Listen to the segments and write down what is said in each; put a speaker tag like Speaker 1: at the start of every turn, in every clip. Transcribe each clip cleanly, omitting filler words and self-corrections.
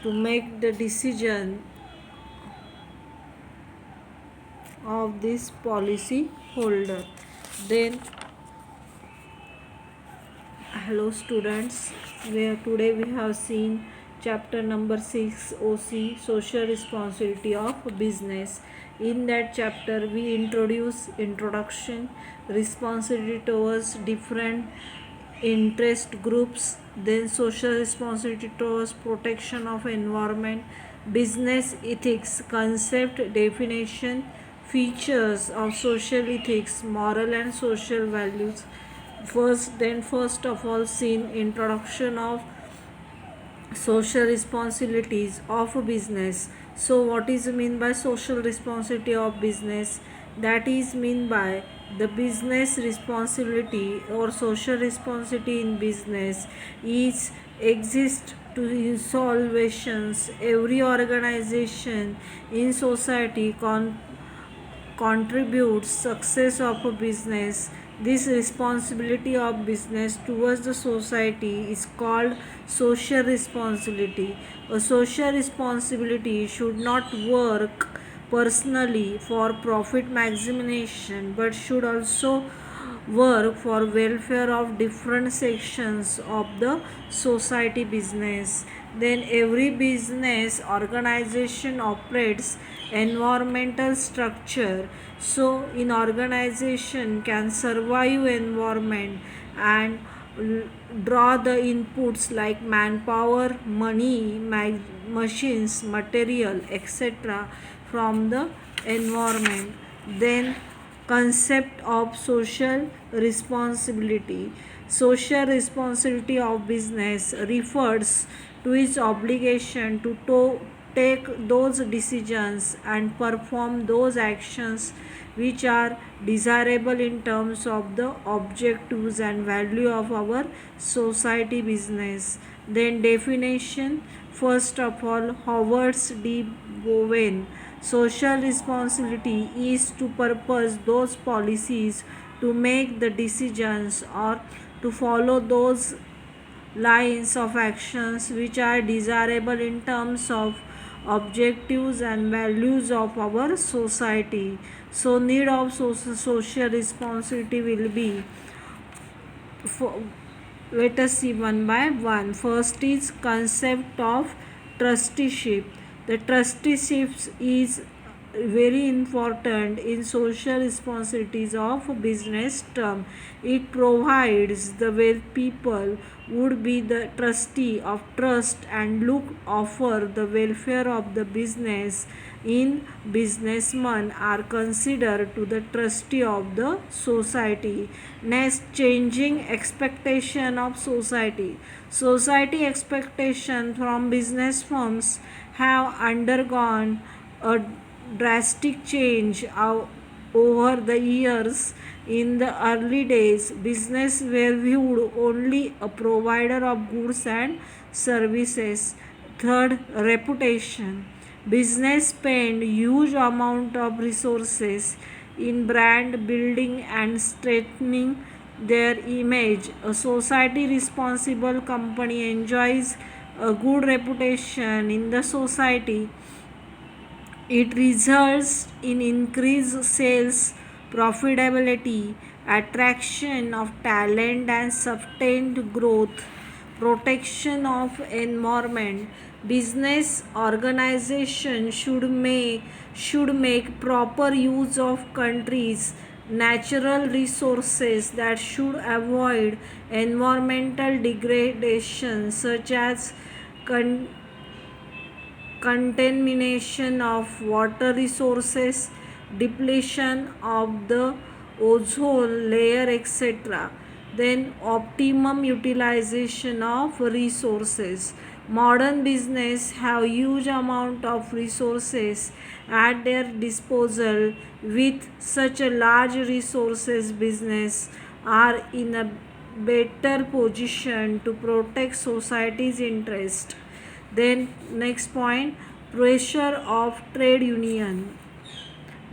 Speaker 1: to make the decision of this policy holder. Then hello students, today we have seen chapter number 6 OC, social responsibility of business. In that chapter we introduce introduction, responsibility towards different interest groups, then social responsibility towards protection of environment, business ethics concept, definition, features of social ethics, moral and social values. First of all, seen introduction of social responsibilities of a business. So what is mean by social responsibility of business? That is mean by the business responsibility or social responsibility in business is exist to insolvations. Every organization in society contributes success of a business. This responsibility of business towards the society is called social responsibility. A social responsibility should not work personally for profit maximization but should also work for welfare of different sections of the society business. Then every business organization operates environmental structure, so in organization can survive environment and draw the inputs like manpower, money, machines, material, etc. from the environment. Then concept of social responsibility. Social responsibility of business refers to its obligation to take those decisions and perform those actions which are desirable in terms of the objectives and value of our society business. Then definition, first of all, Howard D. Bowen. Social responsibility is to purpose those policies, to make the decisions, or to follow those lines of actions which are desirable in terms of objectives and values of our society. So need of social responsibility will be for, let us see one by one. First is concept of trusteeship. The trusteeship is very important in social responsibilities of business term. It provides the way people would be the trustee of trust and look offer the welfare of the business in businessmen are considered to the trustee of the society. Next, changing expectation of society. Society expectation from business firms have undergone a drastic change over the years. In the early days, business were viewed only a provider of goods and services. Third, reputation. Business spend huge amount of resources in brand building and strengthening their image. A society responsible company enjoys a good reputation in the society. It results in increased sales, profitability, attraction of talent and sustained growth. Protection of environment. Business organization should make proper use of countries' natural resources that should avoid environmental degradation such as contamination of water resources, depletion of the ozone layer, etc. Then optimum utilization of resources. Modern business have huge amount of resources at their disposal. With such a large resources, business are in a better position to protect society's interest. Then next point, pressure of trade union.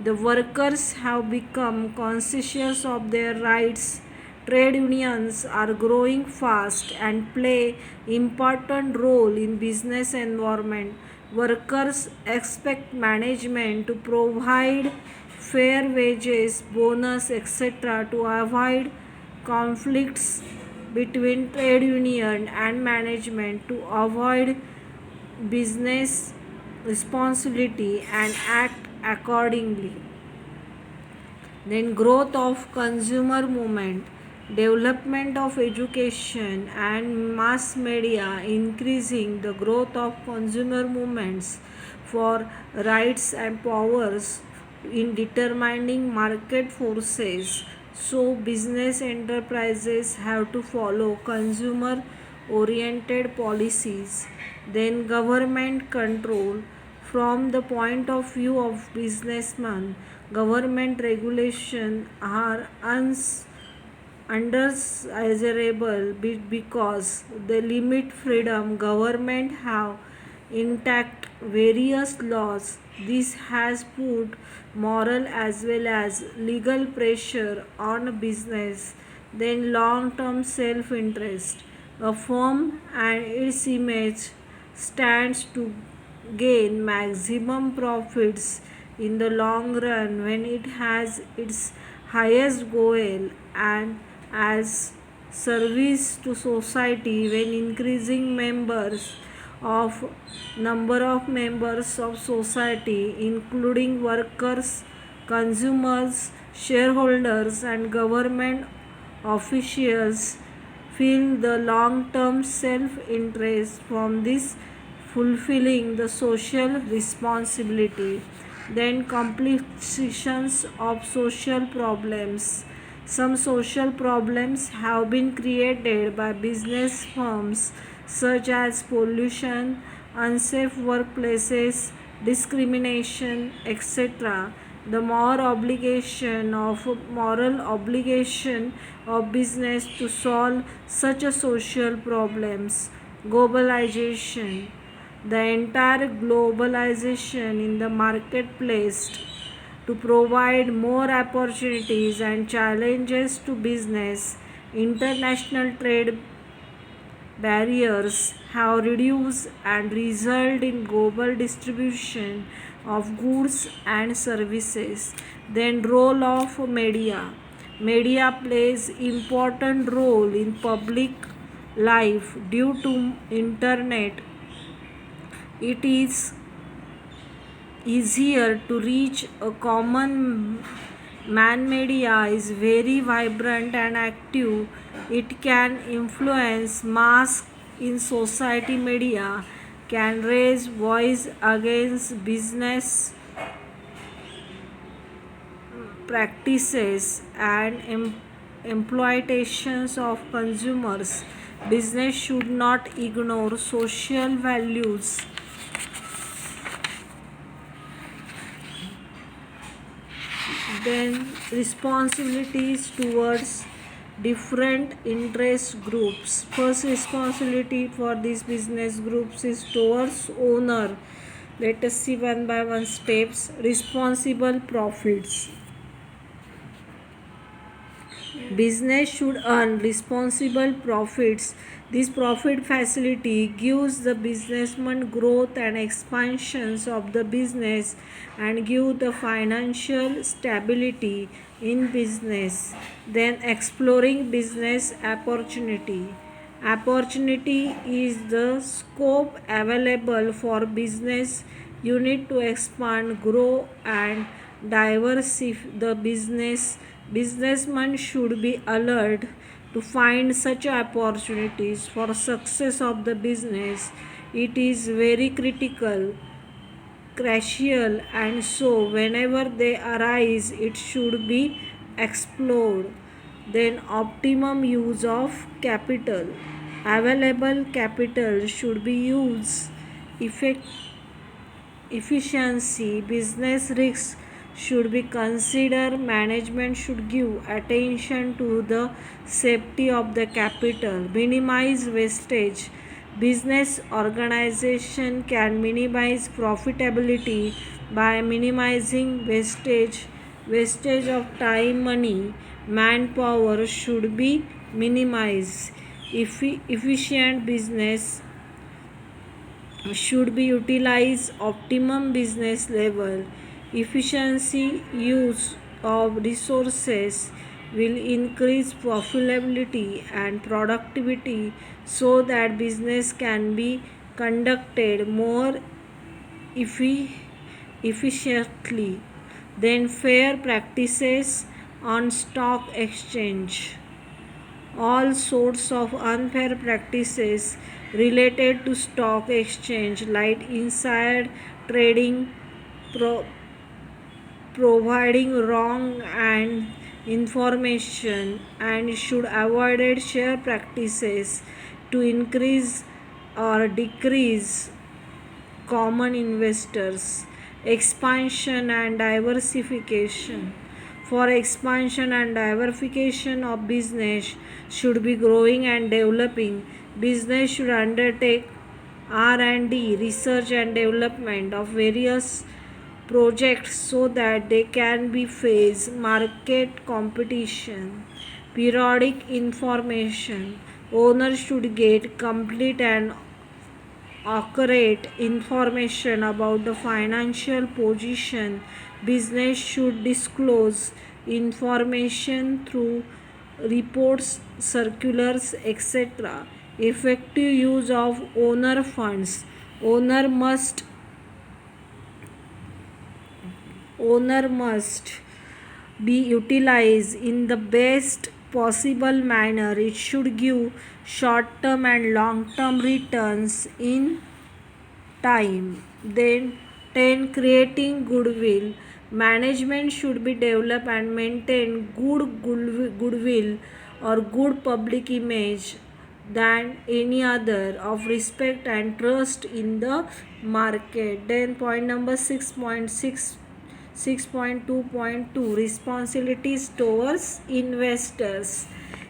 Speaker 1: The workers have become conscious of their rights Trade unions are growing fast and play important role in business environment. Workers expect management to provide fair wages, bonus, etc. to avoid conflicts between trade union and management to avoid business responsibility and act accordingly. Then growth of consumer movement, development of education and mass media, increasing the growth of consumer movements for rights and powers in determining market forces. So business enterprises have to follow consumer oriented policies. Then government control, from the point of view of businessmen, government regulation are undesirable because they limit freedom. Government have intact various laws. This has put moral as well as legal pressure on business. Then long-term self-interest. A firm and its image stands to gain maximum profits in the long run when it has its highest goal and as service to society when increasing members of number of members of society including workers, consumers, shareholders and government officials feel the long-term self-interest from this fulfilling the social responsibility. Then complications of social problems. Some social problems have been created by business firms such as pollution, unsafe workplaces, discrimination, etc. The moral obligation of business to solve such a social problems. Globalization, the entire globalization in the marketplace to provide more opportunities and challenges to business. International trade barriers have reduced and result in global distribution of goods and services. Then role of media. Media plays important role in public life due to internet. It is easier to reach a common man. Media is very vibrant and active. It can influence mass in society. Media can raise voice against business practices and exploitations of consumers. Business should not ignore social values. Then responsibilities towards different interest groups. First responsibility for these business groups is towards owner. Let us see one by one steps. Responsible profits. Business should earn responsible profits. This profit facility gives the businessman growth and expansions of the business and give the financial stability in business. Then exploring business opportunity. Opportunity is the scope available for business unit to expand, grow and diversify the business. Businessmen should be alert to find such opportunities for success of the business. It is very crucial and so whenever they arise it should be explored. Then optimum use of capital. Available capital should be used efficiency. Business risks should be considered. Management should give attention to the safety of the capital. Minimize wastage. Business organization can minimize profitability by minimizing wastage Wastage of time, money, manpower should be minimized. Efficient business should be utilized optimum business level. Efficiency use of resources will increase profitability and productivity so that business can be conducted more efficiently. Then fair practices on stock exchange. All sorts of unfair practices related to stock exchange like insider trading, pro- providing wrong and information, and should avoid share practices to increase or decrease common investors. Expansion and diversification. For expansion and diversification of business should be growing and developing. Business should undertake R&D, research and development of various projects so that they can be face market competition. Periodic information. Owners should get complete and accurate information about the financial position. Business should disclose information through reports, circulars, etc. Effective use of owner funds. Owner must owner must be utilized in the best possible manner. It should give short term and long term returns in time. Then 10, creating goodwill. Management should be develop and maintain goodwill or good public image than any other of respect and trust in the market. Then point number 6.2.2, responsibilities towards investors.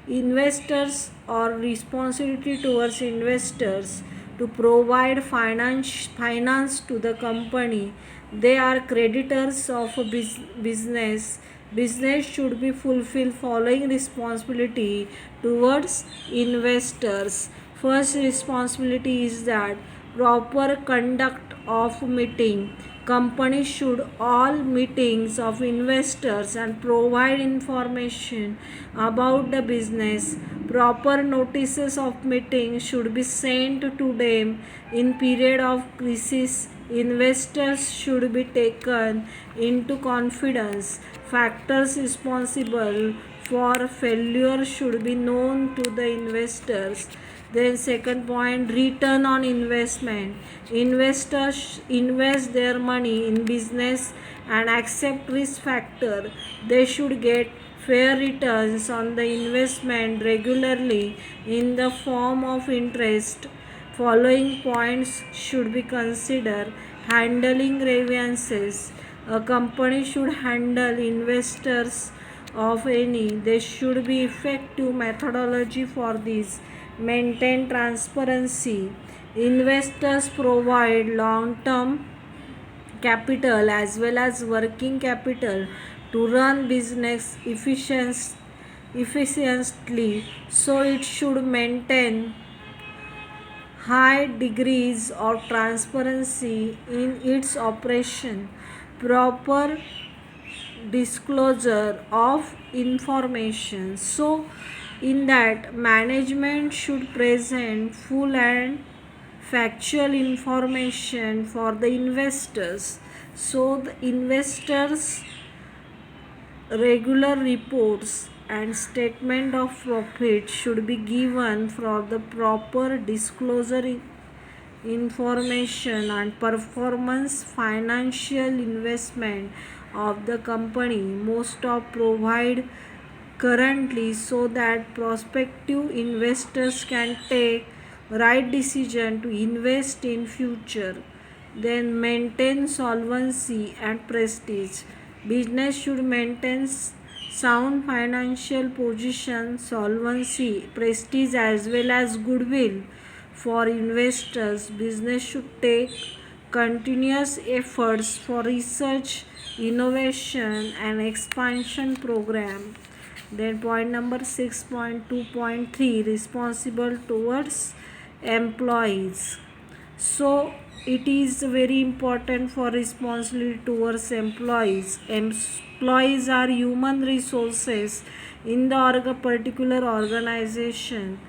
Speaker 1: Investors or responsibility towards investors to provide finance to the company. They are creditors of a business. Business should be fulfill following responsibility towards investors. First responsibility is that proper conduct of meeting. Companies should all meetings of investors and provide information about the business. Proper notices of meeting should be sent to them in period of crisis. Investors should be taken into confidence. Factors responsible for failure should be known to the investors. Then second point, return on investment. Investors invest their money in business and accept risk factor. They should get fair returns on the investment regularly in the form of interest. Following points should be considered. Handling grievances. A company should handle investors of any. There should be effective methodology for this. Maintain transparency. Investors provide long-term capital as well as working capital to run business efficiently, so it should maintain high degrees of transparency in its operation. Proper disclosure of information. So in that, management should present full and factual information for the investors. So the investors regular reports and statement of profit should be given for the proper disclosure information and performance. Financial investment of the company most of provide currently so that prospective investors can take right decision to invest in future. Then maintain solvency and prestige. Business should maintain sound financial position, solvency, prestige as well as goodwill for investors. Business should take continuous efforts for research innovation and expansion program. Then point number 6.2.3, responsible towards employees. So it is very important for responsibility towards employees. Employees are human resources in the particular organization,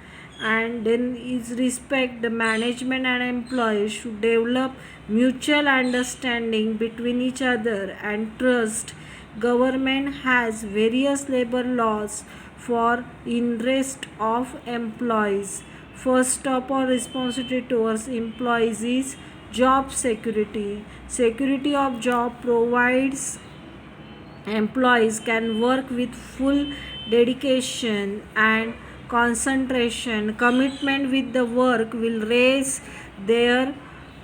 Speaker 1: and then is respect the management and employees should develop mutual understanding between each other and trust. Government has various labor laws for interest of employees. First of all, responsibility towards employees is job security. Security of job provides employees can work with full dedication and concentration. Commitment with the work will raise their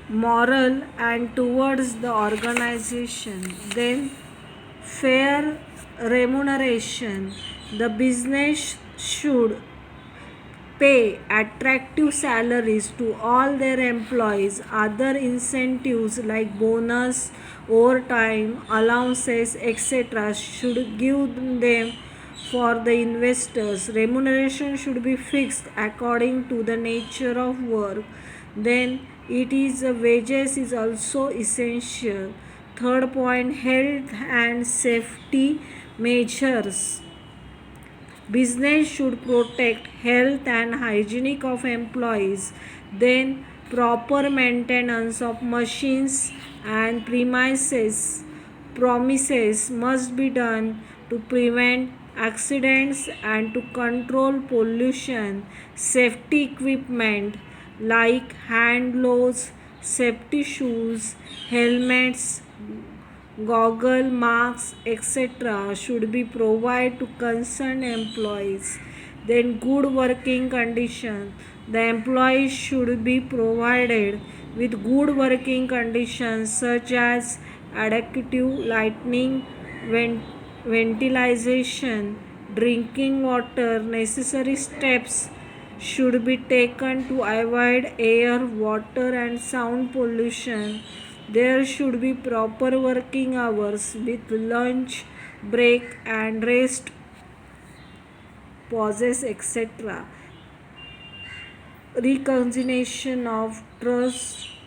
Speaker 1: moral and towards the organization. Then fair remuneration. The business should pay attractive salaries to all their employees. Other incentives like bonus, overtime, allowances, etc. should give them for the investors. Remuneration should be fixed according to the nature of work. Then it is wages is also essential. Third point, health and safety measures. Business should protect health and hygienic of employees. Then proper maintenance of machines and promises must be done to prevent accidents and to control pollution. Safety equipment like hand gloves, safety shoes, helmets, goggle marks, etc. should be provided to concerned employees. Then good working conditions. The employees should be provided with good working conditions such as adequate lighting, ventilation, drinking water. Necessary steps should be taken to avoid air, water and sound pollution. There should be proper working hours with lunch, break and rest pauses, etc. Reconciliation of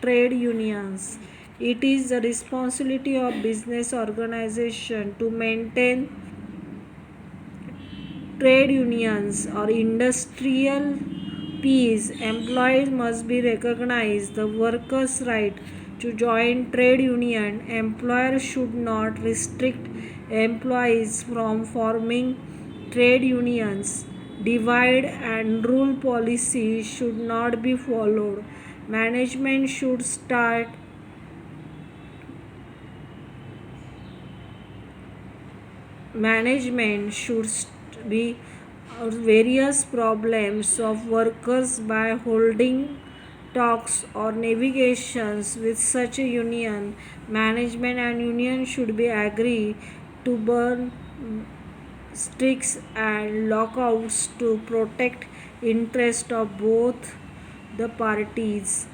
Speaker 1: trade unions. It is the responsibility of business organization to maintain trade unions or industrial peace. Employees must be recognized the workers' right to join trade union. Employers should not restrict employees from forming trade unions. Divide and rule policy should not be followed. Management should start management should be various problems of workers by holding talks or navigations with such a union. Management and union should be agree to burn strikes and lockouts to protect interest of both the parties.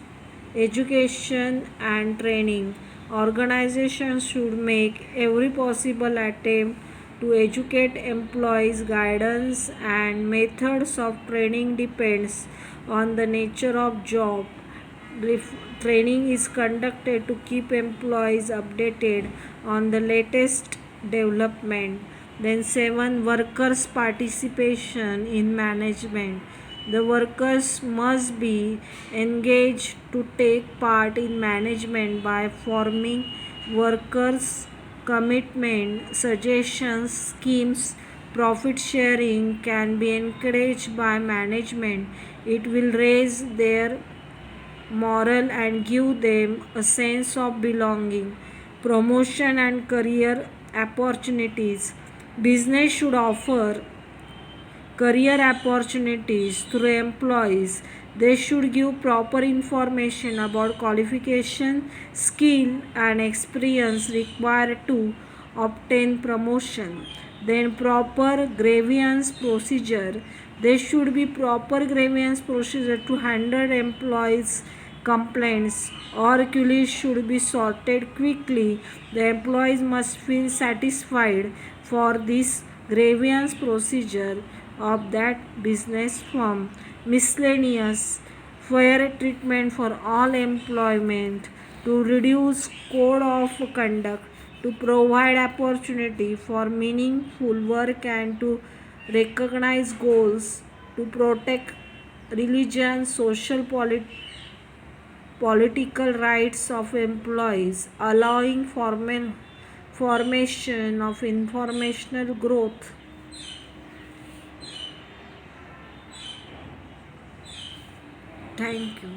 Speaker 1: Education and training. Organizations should make every possible attempt to educate employees. Guidance and methods of training depends on the nature of job. Training is conducted to keep employees updated on the latest development. Then 7, workers' participation in management. The workers must be engaged to take part in management by forming workers' commitment, suggestions, schemes. Profit sharing can be encouraged by management. It will raise their moral and give them a sense of belonging. Promotion and career opportunities. Business should offer career opportunities through employees. They should give proper information about qualification, skill and experience required to obtain promotion. Then proper grievance procedure. There should be proper grievance procedure to handle employees' complaints or queries should be sorted quickly. The employees must feel satisfied for this grievance procedure of that business firm. Miscellaneous fair treatment for all employment to reduce code of conduct, to provide opportunity for meaningful work and to recognize goals, to protect religion, social, political rights of employees, allowing formation of informational growth. Thank you.